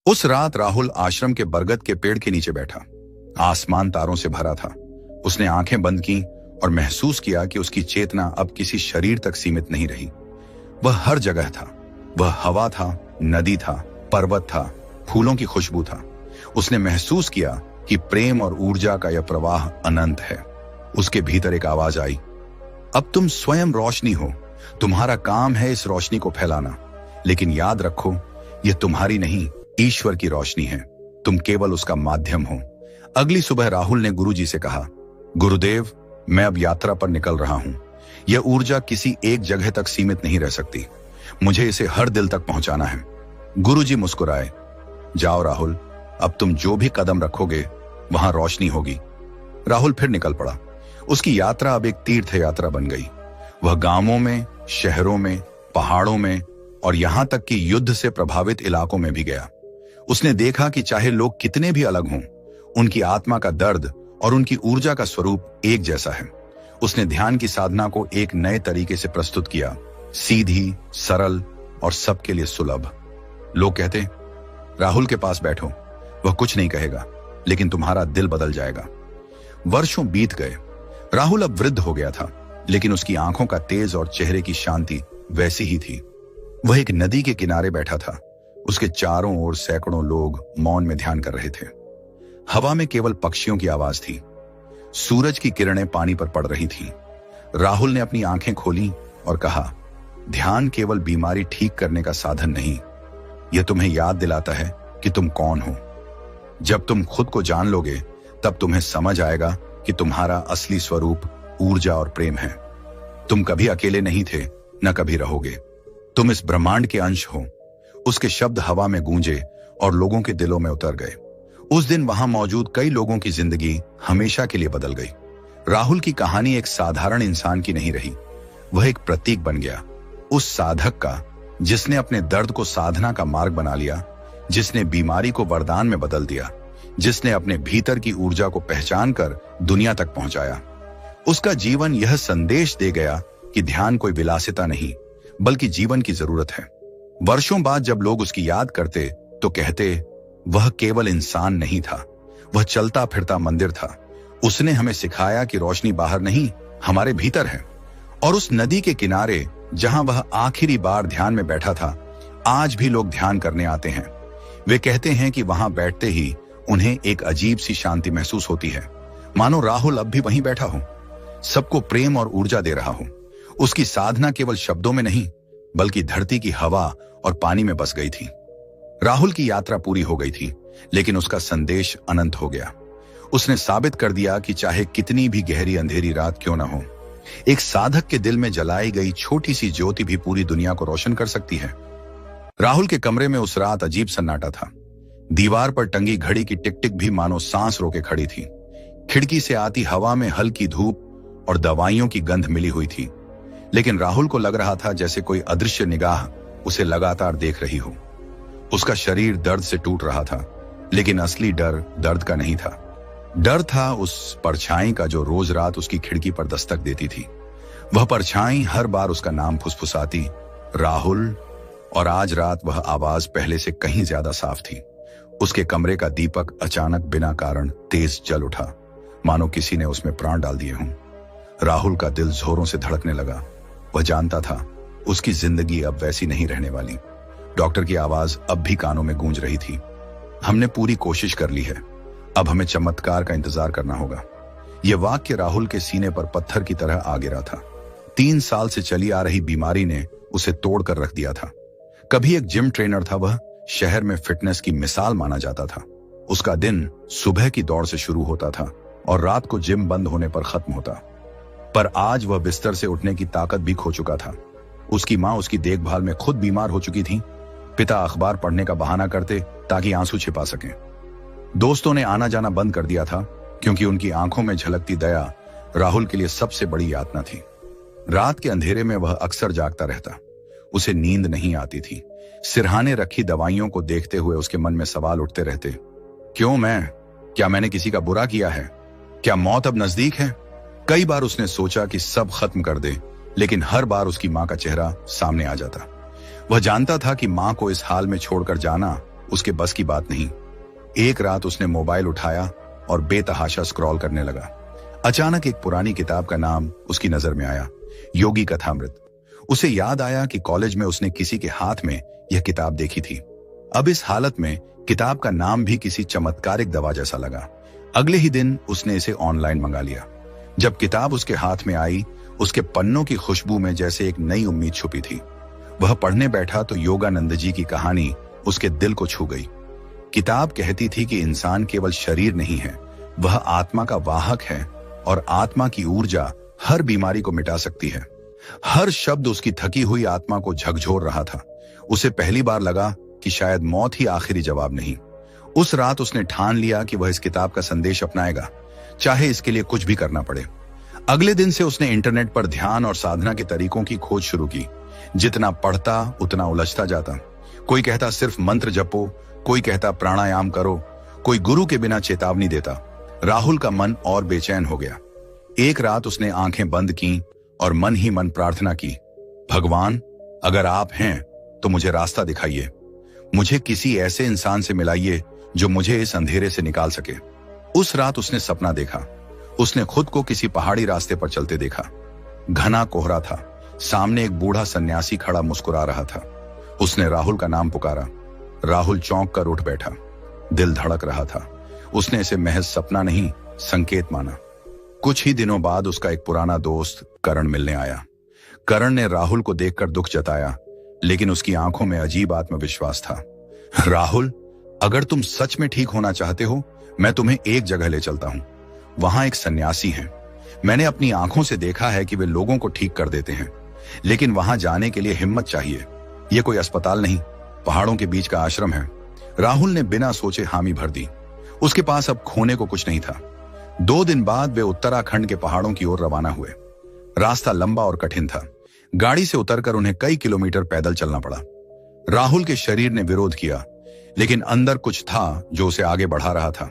उस रात राहुल आश्रम के बरगद के पेड़ के नीचे बैठा। आसमान तारों से भरा था। उसने आंखें बंद की और महसूस किया कि उसकी चेतना अब किसी शरीर तक सीमित नहीं रही। वह हर जगह था। वह हवा था, नदी था, पर्वत था, फूलों की खुशबू था। उसने महसूस किया कि प्रेम और ऊर्जा का यह प्रवाह अनंत है। उसके भीतर एक आवाज आई, अब तुम स्वयं रोशनी हो। तुम्हारा काम है इस रोशनी को फैलाना। लेकिन याद रखो, यह तुम्हारी नहीं, ईश्वर की रोशनी है। तुम केवल उसका माध्यम हो। अगली सुबह राहुल ने गुरुजी से कहा, गुरुदेव, मैं अब यात्रा पर निकल रहा हूं। यह ऊर्जा किसी एक जगह तक सीमित नहीं रह सकती। मुझे इसे हर दिल तक पहुंचाना है। गुरुजी मुस्कुराए, जाओ राहुल, अब तुम जो भी कदम रखोगे वहां रोशनी होगी। राहुल फिर निकल पड़ा। उसकी यात्रा अब एक तीर्थ यात्रा बन गई। वह गांवों में, शहरों में, पहाड़ों में और यहां तक कि युद्ध से प्रभावित इलाकों में भी गया। उसने देखा कि चाहे लोग कितने भी अलग हों, उनकी आत्मा का दर्द और उनकी ऊर्जा का स्वरूप एक जैसा है। उसने ध्यान की साधना को एक नए तरीके से प्रस्तुत किया, सीधी, सरल और सबके लिए सुलभ। लोग कहते, राहुल के पास बैठो, वह कुछ नहीं कहेगा, लेकिन तुम्हारा दिल बदल जाएगा। वर्षों बीत गए। राहुल अब वृद्ध हो गया था, लेकिन उसकी आंखों का तेज और चेहरे की शांति वैसी ही थी। वह एक नदी के किनारे बैठा था। उसके चारों ओर सैकड़ों लोग मौन में ध्यान कर रहे थे। हवा में केवल पक्षियों की आवाज थी। सूरज की किरणें पानी पर पड़ रही थीं। राहुल ने अपनी आंखें खोली और कहा, ध्यान केवल बीमारी ठीक करने का साधन नहीं, यह तुम्हें याद दिलाता है कि तुम कौन हो। जब तुम खुद को जान लोगे, तब तुम्हें समझ आएगा कि तुम्हारा असली स्वरूप ऊर्जा और प्रेम है। तुम कभी अकेले नहीं थे, न कभी रहोगे। तुम इस ब्रह्मांड के अंश हो। उसके शब्द हवा में गूंजे और लोगों के दिलों में उतर गए। उस दिन वहां मौजूद कई लोगों की जिंदगी हमेशा के लिए बदल गई। राहुल की कहानी एक साधारण इंसान की नहीं रही, वह एक प्रतीक बन गया। उस साधक का जिसने अपने दर्द को साधना का मार्ग बना लिया, जिसने बीमारी को वरदान में बदल दिया, जिसने अपने भीतर की ऊर्जा को पहचान कर दुनिया तक पहुंचाया। उसका जीवन यह संदेश दे गया कि ध्यान कोई विलासिता नहीं, बल्कि जीवन की जरूरत है। वर्षों बाद जब लोग उसकी याद करते तो कहते, वह केवल इंसान नहीं था, वह चलता फिरता मंदिर था। उसने हमें सिखाया कि रोशनी बाहर नहीं, हमारे भीतर है। और उस नदी के किनारे जहां वह आखिरी बार ध्यान में बैठा था, आज भी लोग ध्यान करने आते हैं। वे कहते हैं कि वहां बैठते ही उन्हें एक अजीब सी शांति महसूस होती है, मानो राहुल अब भी वहीं बैठा हो, सबको प्रेम और ऊर्जा दे रहा हो। उसकी साधना केवल शब्दों में नहीं, बल्कि धरती की हवा और पानी में बस गई थी। राहुल की यात्रा पूरी हो गई थी, लेकिन उसका संदेश अनंत हो गया। उसने साबित कर दिया कि चाहे कितनी भी गहरी अंधेरी रात क्यों न हो, एक साधक के दिल में जलाई गई छोटी सी ज्योति भी पूरी दुनिया को रोशन कर सकती है। राहुल के कमरे में उस रात अजीब सन्नाटा था। दीवार पर टंगी घड़ी की टिक टिक भी मानो सांस रोके खड़ी थी। खिड़की से आती हवा में हल्की धूप और दवाइयों की गंध मिली हुई थी, लेकिन राहुल को लग रहा था जैसे कोई अदृश्य निगाह उसे लगातार देख रही हो। उसका शरीर दर्द से टूट रहा था, लेकिन असली डर दर्द का नहीं था। डर था उस परछाई का जो रोज रात उसकी खिड़की पर दस्तक देती थी। वह परछाई हर बार उसका नाम फुसफुसाती, राहुल। और आज रात वह आवाज पहले से कहीं ज्यादा साफ थी। उसके कमरे का दीपक अचानक बिना कारण तेज जल उठा, मानो किसी ने उसमें प्राण डाल दिए हों। राहुल का दिल जोरों से धड़कने लगा। वह जानता था उसकी जिंदगी अब वैसी नहीं रहने वाली। डॉक्टर की आवाज अब भी कानों में गूंज रही थी, हमने पूरी कोशिश कर ली है, अब हमें चमत्कार का इंतजार करना होगा। यह वाक्य राहुल के सीने पर पत्थर की तरह आ गिरा था। 3 साल से चली आ रही बीमारी ने उसे तोड़कर रख दिया था। कभी एक जिम ट्रेनर था वह, शहर में फिटनेस की मिसाल माना जाता था। उसका दिन सुबह की दौड़ से शुरू होता था और रात को जिम बंद होने पर खत्म होता। पर आज वह बिस्तर से उठने की ताकत भी खो चुका था। उसकी माँ उसकी देखभाल में खुद बीमार हो चुकी थी। पिता अखबार पढ़ने का बहाना करते ताकि आंसू छिपा सकें। दोस्तों ने आना जाना बंद कर दिया था, क्योंकि उनकी आंखों में झलकती दया राहुल के लिए सबसे बड़ी यातना थी। रात के अंधेरे में वह अक्सर जागता रहता। उसे नींद नहीं आती थी। सिरहाने रखी दवाइयों को देखते हुए उसके मन में सवाल उठते रहते, क्यों मैं? क्या मैंने किसी का बुरा किया है? क्या मौत अब नजदीक है? कई बार उसने सोचा कि सब खत्म कर दे, लेकिन हर बार उसकी मां का चेहरा सामने आ जाता। वह जानता था कि मां को इस हाल में छोड़कर जाना उसके बस की बात नहीं। एक रात उसने मोबाइल उठाया और बेतहाशा स्क्रॉल करने लगा। अचानक एक पुरानी किताब का नाम उसकी नजर में आया, योगी कथामृत। उसे याद आया कि कॉलेज में उसने किसी के हाथ में यह किताब देखी थी। अब इस हालत में किताब का नाम भी किसी चमत्कारिक दवा जैसा लगा। अगले ही दिन उसने इसे ऑनलाइन मंगा लिया। जब किताब उसके हाथ में आई, उसके पन्नों की खुशबू में जैसे एक नई उम्मीद छुपी थी। वह पढ़ने बैठा तो योगानंद जी की कहानी उसके दिल को छू गई। किताब कहती थी कि इंसान केवल शरीर नहीं है, वह आत्मा का वाहक है और आत्मा की ऊर्जा हर बीमारी को मिटा सकती है। हर शब्द उसकी थकी हुई आत्मा को झकझोर रहा था। उसे पहली बार लगा कि शायद मौत ही आखिरी जवाब नहीं। उस रात उसने ठान लिया कि वह इस किताब का संदेश अपनाएगा, चाहे इसके लिए कुछ भी करना पड़े। अगले दिन से उसने इंटरनेट पर ध्यान और साधना के तरीकों की खोज शुरू की। जितना पढ़ता उतना उलझता जाता। कोई कहता सिर्फ मंत्र जपो, कोई कहता प्राणायाम करो, कोई गुरु के बिना चेतावनी देता। राहुल का मन और बेचैन हो गया। एक रात उसने आंखें बंद की और मन ही मन प्रार्थना की, भगवान, अगर आप हैं तो मुझे रास्ता दिखाइए। मुझे किसी ऐसे इंसान से मिलाइए जो मुझे इस अंधेरे से निकाल सके। उस रात उसने सपना देखा। उसने खुद को किसी पहाड़ी रास्ते पर चलते देखा। घना कोहरा था। सामने एक बूढ़ा सन्यासी खड़ा मुस्कुरा रहा था। उसने राहुल का नाम पुकारा। राहुल चौंक कर उठ बैठा। दिल धड़क रहा था। उसने इसे महज सपना नहीं, संकेत माना। कुछ ही दिनों बाद उसका एक पुराना दोस्त करण मिलने आया। करण ने राहुल को देखकर दुख जताया, लेकिन उसकी आंखों में अजीब आत्मविश्वास था। राहुल, अगर तुम सच में ठीक होना चाहते हो, मैं तुम्हें एक जगह ले चलता हूं। वहां एक सन्यासी है। मैंने अपनी आंखों से देखा है कि वे लोगों को ठीक कर देते हैं, लेकिन वहां जाने के लिए हिम्मत चाहिए। यह कोई अस्पताल नहीं, पहाड़ों के बीच का आश्रम है। राहुल ने बिना सोचे हामी भर दी। उसके पास अब खोने को कुछ नहीं था। 2 दिन बाद वे उत्तराखंड के पहाड़ों की ओर रवाना हुए। रास्ता लंबा और कठिन था। गाड़ी से उतरकर उन्हें कई किलोमीटर पैदल चलना पड़ा। राहुल के शरीर ने विरोध किया, लेकिन अंदर कुछ था जो उसे आगे बढ़ा रहा था।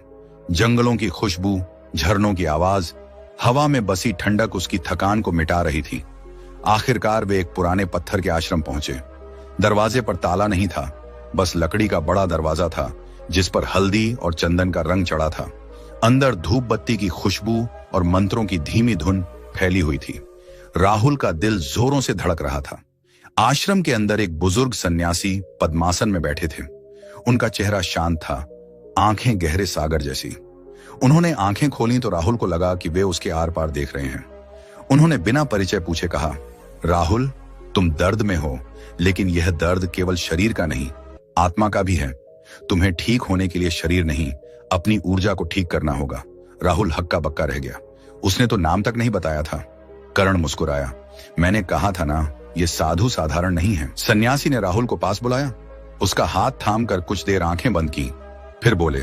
जंगलों की खुशबू, झरनों की आवाज, हवा में बसी ठंडक उसकी थकान को मिटा रही थी। आखिरकार वे एक पुराने पत्थर के आश्रम पहुंचे। दरवाजे पर ताला नहीं था, बस लकड़ी का बड़ा दरवाजा था जिस पर हल्दी और चंदन का रंग चढ़ा था। अंदर धूप बत्ती की खुशबू और मंत्रों की धीमी धुन फैली हुई थी। राहुल का दिल जोरों से धड़क रहा था। आश्रम के अंदर एक बुजुर्ग सन्यासी पद्मासन में बैठे थे। उनका चेहरा शांत था, आंखें गहरे सागर जैसी। उन्होंने आंखें खोली तो राहुल को लगा कि वे उसके आर पार देख रहे हैं। उन्होंने बिना परिचय पूछे कहा, राहुल, तुम दर्द में हो, लेकिन यह दर्द केवल शरीर का नहीं, आत्मा का भी है। तुम्हें ठीक होने के लिए शरीर नहीं, अपनी ऊर्जा को ठीक करना होगा। राहुल हक्का बक्का रह गया। उसने तो नाम तक नहीं बताया था। करण मुस्कुराया। मैंने कहा था ना, यह साधु साधारण नहीं है। सन्यासी ने राहुल को पास बुलाया। उसका हाथ थामकर कुछ देर आंखें बंद की, फिर बोले,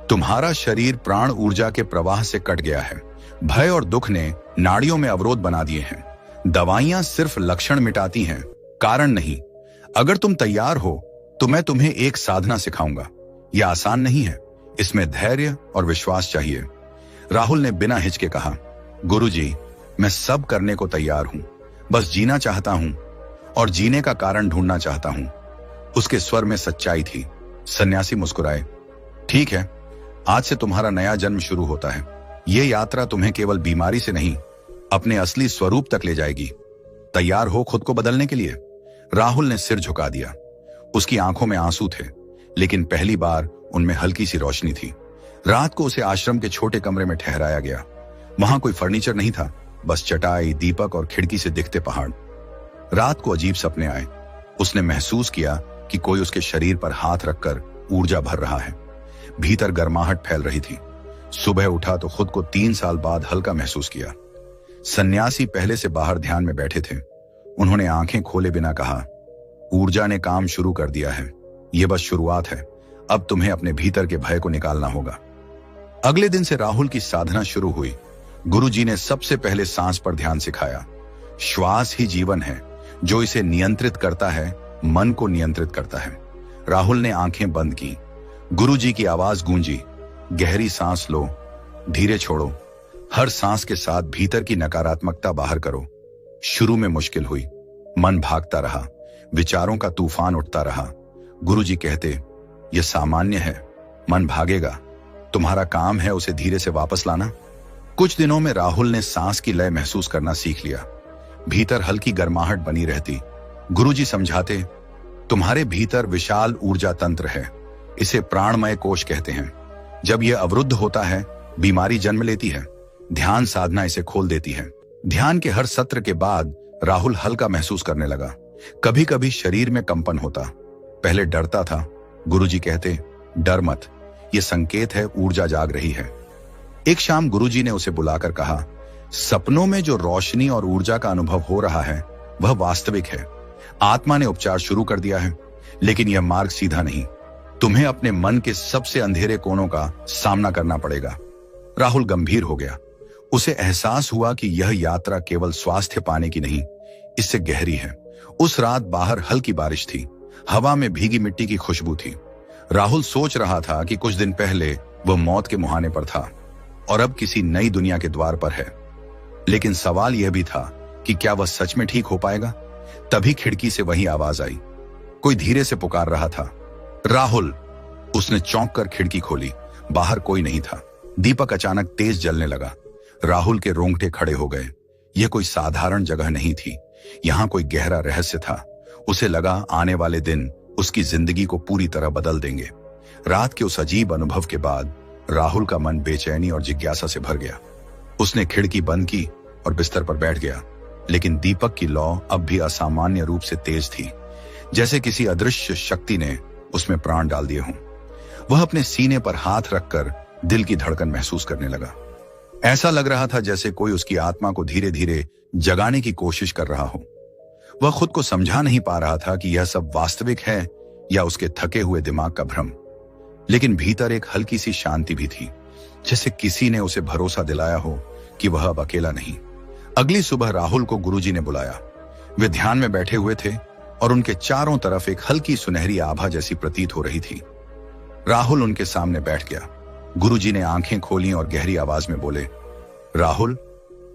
तुम्हारा शरीर प्राण ऊर्जा के प्रवाह से कट गया है। भय और दुख ने नाड़ियों में अवरोध बना दिए हैं। दवाइयां सिर्फ लक्षण मिटाती हैं, कारण नहीं। अगर तुम तैयार हो तो मैं तुम्हें एक साधना सिखाऊंगा। यह आसान नहीं है, इसमें धैर्य और विश्वास चाहिए। राहुल ने बिना हिचके कहा, गुरुजी, मैं सब करने को तैयार हूं, बस जीना चाहता हूं और जीने का कारण ढूंढना चाहता हूं। उसके स्वर में सच्चाई थी। सन्यासी मुस्कुराए, ठीक है, आज से तुम्हारा नया जन्म शुरू होता है। यह यात्रा तुम्हें केवल बीमारी से नहीं, अपने असली स्वरूप तक ले जाएगी। तैयार हो खुद को बदलने के लिए? राहुल ने सिर झुका दिया। उसकी आंखों में आंसू थे, लेकिन पहली बार उनमें हल्की सी रोशनी थी। रात को उसे आश्रम के छोटे कमरे में ठहराया गया। वहां कोई फर्नीचर नहीं था, बस चटाई, दीपक और खिड़की से दिखते पहाड़। रात को अजीब सपने आए। उसने महसूस किया कि कोई उसके शरीर पर हाथ रखकर ऊर्जा भर रहा है। भीतर गर्माहट फैल रही थी। सुबह उठा तो खुद को 3 साल बाद हल्का महसूस किया। सन्यासी पहले से बाहर ध्यान में बैठे थे। उन्होंने आंखें खोले बिना कहा, ऊर्जा ने काम शुरू कर दिया है। यह बस शुरुआत है। अब तुम्हें अपने भीतर के भय को निकालना होगा। अगले दिन से राहुल की साधना शुरू हुई। गुरुजी ने सबसे पहले सांस पर ध्यान सिखाया। श्वास ही जीवन है, जो इसे नियंत्रित करता है, मन को नियंत्रित करता है। राहुल ने आंखें बंद की। गुरुजी की आवाज गूंजी, गहरी सांस लो, धीरे छोड़ो। हर सांस के साथ भीतर की नकारात्मकता बाहर करो। शुरू में मुश्किल हुई, मन भागता रहा, विचारों का तूफान उठता रहा। गुरुजी कहते, यह सामान्य है, मन भागेगा, तुम्हारा काम है उसे धीरे से वापस लाना। कुछ दिनों में राहुल ने सांस की लय महसूस करना सीख लिया। भीतर हल्की गर्माहट बनी रहती। गुरुजी समझाते, तुम्हारे भीतर विशाल ऊर्जा तंत्र है, इसे प्राणमय कोश कहते हैं। जब यह अवरुद्ध होता है, बीमारी जन्म लेती है। ध्यान साधना इसे खोल देती है। ध्यान के हर सत्र के बाद राहुल हल्का महसूस करने लगा। कभी कभी शरीर में कंपन होता। पहले डरता था। गुरुजी कहते, डर मत, यह संकेत है ऊर्जा जाग रही है। एक शाम गुरुजी ने उसे बुलाकर कहा, सपनों में जो रोशनी और ऊर्जा का अनुभव हो रहा है वह वास्तविक है। आत्मा ने उपचार शुरू कर दिया है, लेकिन यह मार्ग सीधा नहीं। तुम्हें अपने मन के सबसे अंधेरे कोनों का सामना करना पड़ेगा। राहुल गंभीर हो गया। उसे एहसास हुआ कि यह यात्रा केवल स्वास्थ्य पाने की नहीं, इससे गहरी है। उस रात बाहर हल्की बारिश थी। हवा में भीगी मिट्टी की खुशबू थी। राहुल सोच रहा था कि कुछ दिन पहले वह मौत के मुहाने पर था और अब किसी नई दुनिया के द्वार पर है। लेकिन सवाल यह भी था कि क्या वह सच में ठीक हो पाएगा। तभी खिड़की से वही आवाज आई। कोई धीरे से पुकार रहा था, राहुल। उसने चौंक कर खिड़की खोली। बाहर कोई नहीं था। दीपक अचानक तेज जलने लगा। राहुल के रोंगटे खड़े हो गए। यह कोई साधारण जगह नहीं थी, यहां कोई गहरा रहस्य था। उसे लगा आने वाले दिन उसकी जिंदगी को पूरी तरह बदल देंगे। रात के उस अजीब अनुभव के बाद राहुल का मन बेचैनी और जिज्ञासा से भर गया। उसने खिड़की बंद की और बिस्तर पर बैठ गया। लेकिन दीपक की लौ अब भी असामान्य रूप से तेज थी, जैसे किसी अदृश्य शक्ति ने उसमें प्राण डाल दिए हों। वह अपने सीने पर हाथ रखकर दिल की धड़कन महसूस करने लगा। ऐसा लग रहा था जैसे कोई उसकी आत्मा को धीरे धीरे जगाने की कोशिश कर रहा हो। वह खुद को समझा नहीं पा रहा था कि यह सब वास्तविक है या उसके थके हुए दिमाग का भ्रम। लेकिन भीतर एक हल्की सी शांति भी थी, जैसे किसी ने उसे भरोसा दिलाया हो कि वह अब अकेला नहीं। अगली सुबह राहुल को गुरुजी ने बुलाया। वे ध्यान में बैठे हुए थे और उनके चारों तरफ एक हल्की सुनहरी आभा जैसी प्रतीत हो रही थी। राहुल उनके सामने बैठ गया। गुरुजी ने आंखें खोली और गहरी आवाज में बोले, राहुल,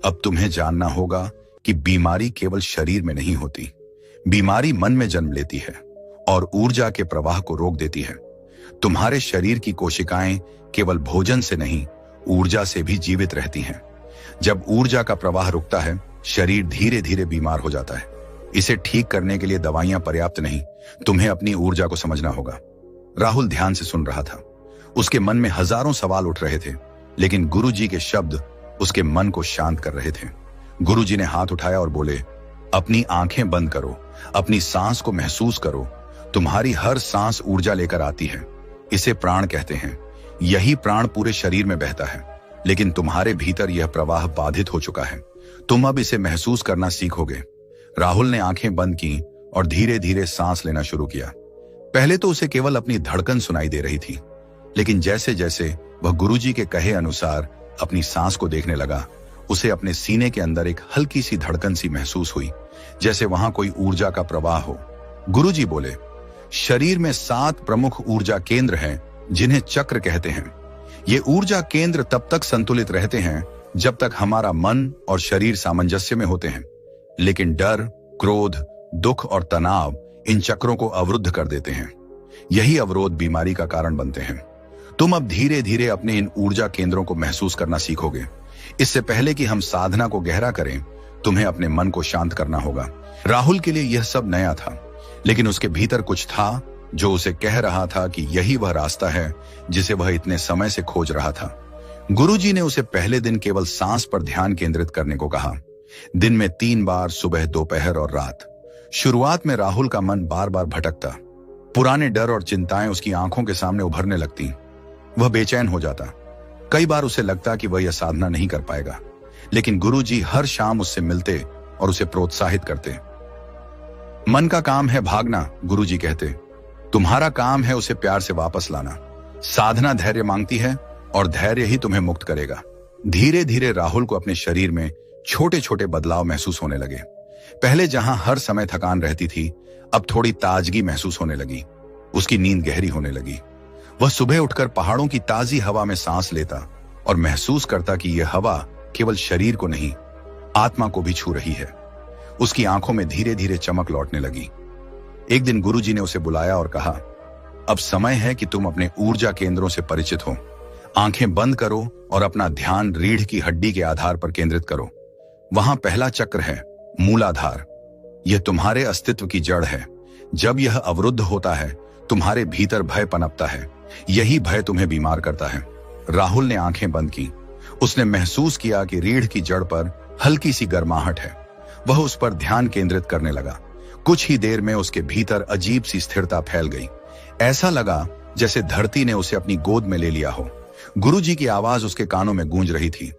अब तुम्हें जानना होगा कि बीमारी केवल शरीर में नहीं होती। बीमारी मन में जन्म लेती है और ऊर्जा के प्रवाह को रोक देती है। तुम्हारे शरीर की कोशिकाएं केवल भोजन से नहीं, ऊर्जा से भी जीवित रहती हैं। जब ऊर्जा का प्रवाह रुकता है, शरीर धीरे धीरे बीमार हो जाता है। इसे ठीक करने के लिए दवाइयां पर्याप्त नहीं, तुम्हें अपनी ऊर्जा को समझना होगा। राहुल ध्यान से सुन रहा था। उसके मन में हजारों सवाल उठ रहे थे, लेकिन गुरुजी के शब्द उसके मन को शांत कर रहे थे। गुरुजी ने हाथ उठाया और बोले, अपनी आंखें बंद करो, अपनी सांस को महसूस करो। तुम्हारी हर सांस ऊर्जा लेकर आती है। इसे प्राण कहते हैं। यही प्राण पूरे शरीर में बहता है, लेकिन तुम्हारे भीतर यह प्रवाह बाधित हो चुका है। तुम अब इसे महसूस करना सीखोगे। राहुल ने आंखें बंद की और धीरे धीरे सांस लेना शुरू किया। पहले तो उसे केवल अपनी धड़कन सुनाई दे रही थी, लेकिन जैसे जैसे वह गुरुजी के कहे अनुसार अपनी सांस को देखने लगा, उसे अपने सीने के अंदर एक हल्की सी धड़कन सी महसूस हुई, जैसे वहां कोई ऊर्जा का प्रवाह हो। गुरुजी बोले, शरीर में 7 प्रमुख ऊर्जा केंद्र हैं, जिन्हें चक्र कहते हैं। ये ऊर्जा केंद्र तब तक संतुलित रहते हैं जब तक हमारा मन और शरीर सामंजस्य में होते हैं। लेकिन डर, क्रोध, दुख और तनाव इन चक्रों को अवरुद्ध कर देते हैं। यही अवरोध बीमारी का कारण बनते हैं। तुम अब धीरे धीरे अपने इन ऊर्जा केंद्रों को महसूस करना सीखोगे। इससे पहले कि हम साधना को गहरा करें, तुम्हें अपने मन को शांत करना होगा। राहुल के लिए यह सब नया था, लेकिन उसके भीतर कुछ था जो उसे कह रहा था कि यही वह रास्ता है जिसे वह इतने समय से खोज रहा था। गुरुजी ने उसे पहले दिन केवल सांस पर ध्यान केंद्रित करने को कहा। दिन में 3 बार, सुबह, दोपहर और रात। शुरुआत में राहुल का मन बार बार भटकता। पुराने डर और चिंताएं उसकी आंखों के सामने उभरने लगती। वह बेचैन हो जाता। कई बार उसे लगता कि वह यह साधना नहीं कर पाएगा, लेकिन गुरुजी हर शाम उससे मिलते और उसे प्रोत्साहित करते। मन का काम है भागना, गुरुजी कहते। तुम्हारा काम है उसे प्यार से वापस लाना। साधना धैर्य मांगती है और धैर्य ही तुम्हें मुक्त करेगा। धीरे धीरे राहुल को अपने शरीर में छोटे छोटे बदलाव महसूस होने लगे। पहले जहां हर समय थकान रहती थी, अब थोड़ी ताजगी महसूस होने लगी। उसकी नींद गहरी होने लगी। वह सुबह उठकर पहाड़ों की ताजी हवा में सांस लेता और महसूस करता कि यह हवा केवल शरीर को नहीं, आत्मा को भी छू रही है। उसकी आंखों में धीरे धीरे चमक लौटने लगी। एक दिन गुरुजी ने उसे बुलाया और कहा, अब समय है कि तुम अपने ऊर्जा केंद्रों से परिचित हो। आंखें बंद करो और अपना ध्यान रीढ़ की हड्डी के आधार पर केंद्रित करो। वहां पहला चक्र है मूलाधार। यह तुम्हारे अस्तित्व की जड़ है। जब यह अवरुद्ध होता है, तुम्हारे भीतर भय पनपता है। यही भय तुम्हें बीमार करता है। राहुल ने आंखें बंद की। उसने महसूस किया कि रीढ़ की जड़ पर हल्की सी गर्माहट है। वह उस पर ध्यान केंद्रित करने लगा। कुछ ही देर में उसके भीतर अजीब सी स्थिरता फैल गई। ऐसा लगा जैसे धरती ने उसे अपनी गोद में ले लिया हो। गुरुजी की आवाज उसके कानों में गूंज रही थी।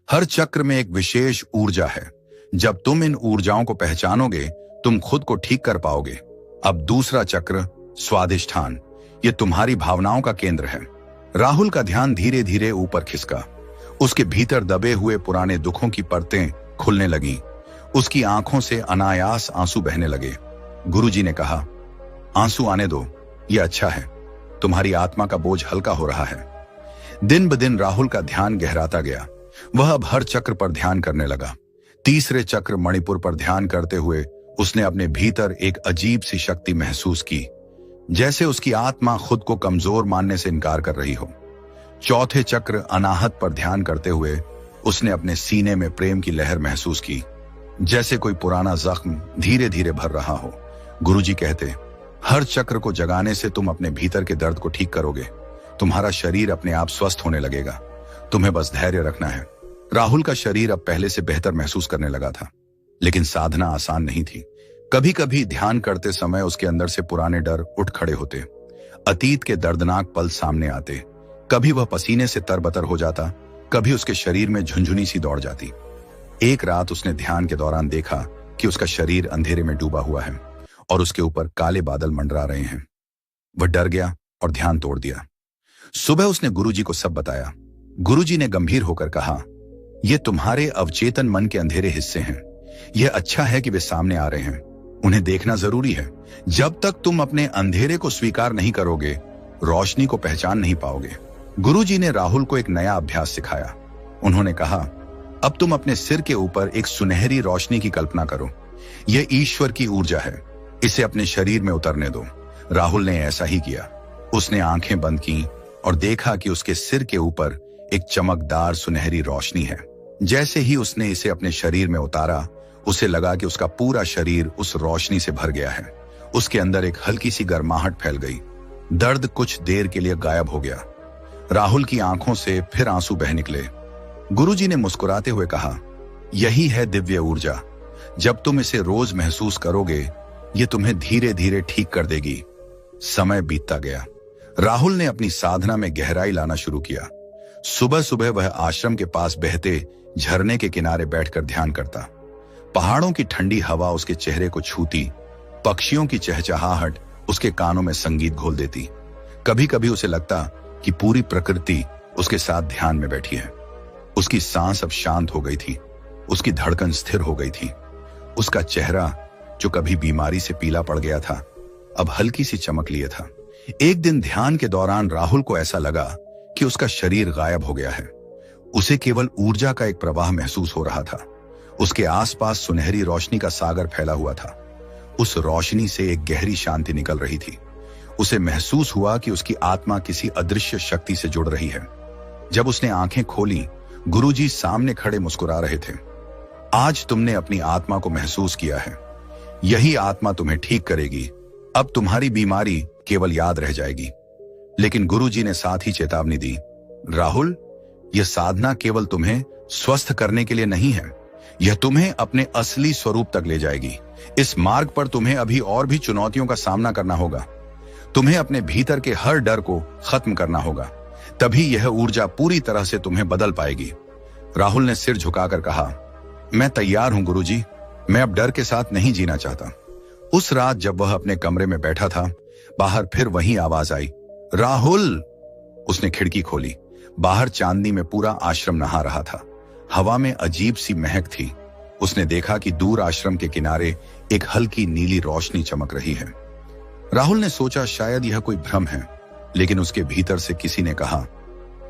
हर चक्र में एक विशेष ऊर्जा है। जब तुम इन ऊर्जाओं को पहचानोगे, तुम खुद को ठीक कर पाओगे। अब दूसरा चक्र स्वाधिष्ठान। यह तुम्हारी भावनाओं का केंद्र है। राहुल का ध्यान धीरे धीरे ऊपर खिसका। उसके भीतर दबे हुए पुराने दुखों की परतें खुलने लगीं। उसकी आंखों से अनायास आंसू बहने लगे। गुरुजी ने कहा, आंसू आने दो, यह अच्छा है। तुम्हारी आत्मा का बोझ हल्का हो रहा है। दिन ब दिन राहुल का ध्यान गहराता गया। वह अब हर चक्र पर ध्यान करने लगा। तीसरे चक्र मणिपुर पर ध्यान करते हुए उसने अपने भीतर एक अजीब सी शक्ति महसूस की, जैसे उसकी आत्मा खुद को कमजोर मानने से इनकार कर रही हो। चौथे चक्र अनाहत पर ध्यान करते हुए उसने अपने सीने में प्रेम की लहर महसूस की, जैसे कोई पुराना जख्म धीरे धीरे भर रहा हो। गुरुजी कहते, हर चक्र को जगाने से तुम अपने भीतर के दर्द को ठीक करोगे। तुम्हारा शरीर अपने आप स्वस्थ होने लगेगा। तुम्हें बस धैर्य रखना है। राहुल का शरीर अब पहले से बेहतर महसूस करने लगा था, लेकिन साधना आसान नहीं थी। कभी कभी ध्यान करते समय उसके अंदर से पुराने डर उठ खड़े होते। अतीत के दर्दनाक पल सामने आते। कभी वह पसीने से तरबतर हो जाता, कभी उसके शरीर में झुंझुनी सी दौड़ जाती। एक रात उसने ध्यान के दौरान देखा कि उसका शरीर अंधेरे में डूबा हुआ है और उसके ऊपर काले बादल मंडरा रहे हैं। वह डर गया और ध्यान तोड़ दिया। सुबह उसने गुरुजी को सब बताया। गुरुजी ने गंभीर होकर कहा, यह तुम्हारे अवचेतन मन के अंधेरे हिस्से हैं। यह अच्छा है कि वे सामने आ रहे हैं। उन्हें देखना जरूरी है। जब तक तुम अपने अंधेरे को स्वीकार नहीं करोगे, रोशनी को पहचान नहीं पाओगे। गुरुजी ने राहुल को एक नया अभ्यास सिखाया। उन्होंने कहा, अब तुम अपने सिर के ऊपर एक सुनहरी रोशनी की कल्पना करो। यह ईश्वर की ऊर्जा है। इसे अपने शरीर में उतरने दो। राहुल ने ऐसा ही किया। उसने आंखें बंद की और देखा कि उसके सिर के ऊपर एक चमकदार सुनहरी रोशनी है। जैसे ही उसने इसे अपने शरीर में उतारा, उसे लगा कि उसका पूरा शरीर उस रोशनी से भर गया है। उसके अंदर एक हल्की सी गर्माहट फैल गई। दर्द कुछ देर के लिए गायब हो गया। राहुल की आंखों से फिर आंसू बह निकले। गुरुजी ने मुस्कुराते हुए कहा, यही है दिव्य ऊर्जा। जब तुम इसे रोज महसूस करोगे, ये तुम्हें धीरे धीरे ठीक कर देगी। समय बीतता गया। राहुल ने अपनी साधना में गहराई लाना शुरू किया। सुबह सुबह वह आश्रम के पास बहते झरने के किनारे बैठकर ध्यान करता। पहाड़ों की ठंडी हवा उसके चेहरे को छूती। पक्षियों की चहचहाहट उसके कानों में संगीत घोल देती। कभी कभी उसे लगता कि पूरी प्रकृति उसके साथ ध्यान में बैठी है। उसकी सांस अब शांत हो गई थी। उसकी धड़कन स्थिर हो गई थी। उसका चेहरा, जो कभी बीमारी से पीला पड़ गया था, अब हल्की सी चमक लिए था। एक दिन ध्यान के दौरान राहुल को ऐसा लगा कि उसका शरीर गायब हो गया है। उसे केवल ऊर्जा का एक प्रवाह महसूस हो रहा था। उसके आसपास सुनहरी रोशनी का सागर फैला हुआ था। उस रोशनी से एक गहरी शांति निकल रही थी। उसे महसूस हुआ कि उसकी आत्मा किसी अदृश्य शक्ति से जुड़ रही है। जब उसने आंखें खोली, गुरुजी सामने खड़े मुस्कुरा रहे थे। आज तुमने अपनी आत्मा को महसूस किया है। यही आत्मा तुम्हें ठीक करेगी। अब तुम्हारी बीमारी केवल याद रह जाएगी। लेकिन गुरुजी ने साथ ही चेतावनी दी, राहुल, यह साधना केवल तुम्हें स्वस्थ करने के लिए नहीं है। यह तुम्हें अपने असली स्वरूप तक ले जाएगी। इस मार्ग पर तुम्हें अभी और भी चुनौतियों का सामना करना होगा। तुम्हें अपने भीतर के हर डर को खत्म करना होगा। तभी यह ऊर्जा पूरी तरह से तुम्हें बदल पाएगी। राहुल ने सिर झुकाकर कहा, मैं तैयार हूं गुरुजी। मैं अब डर के साथ नहीं जीना चाहता। उस रात जब वह अपने कमरे में बैठा था, बाहर फिर वही आवाज आई, राहुल। उसने खिड़की खोली। बाहर चांदनी में पूरा आश्रम नहा रहा था। हवा में अजीब सी महक थी। उसने देखा कि दूर आश्रम के किनारे एक हल्की नीली रोशनी चमक रही है। राहुल ने सोचा शायद यह कोई भ्रम है, लेकिन उसके भीतर से किसी ने कहा,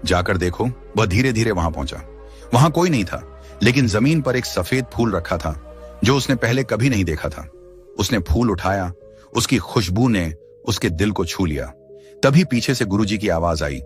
जाकर देखो। वह धीरे धीरे वहां पहुंचा। वहां कोई नहीं था, लेकिन जमीन पर एक सफेद फूल रखा था जो उसने पहले कभी नहीं देखा था। उसने फूल उठाया। उसकी खुशबू ने उसके दिल को छू लिया। तभी पीछे से गुरुजी की आवाज आई,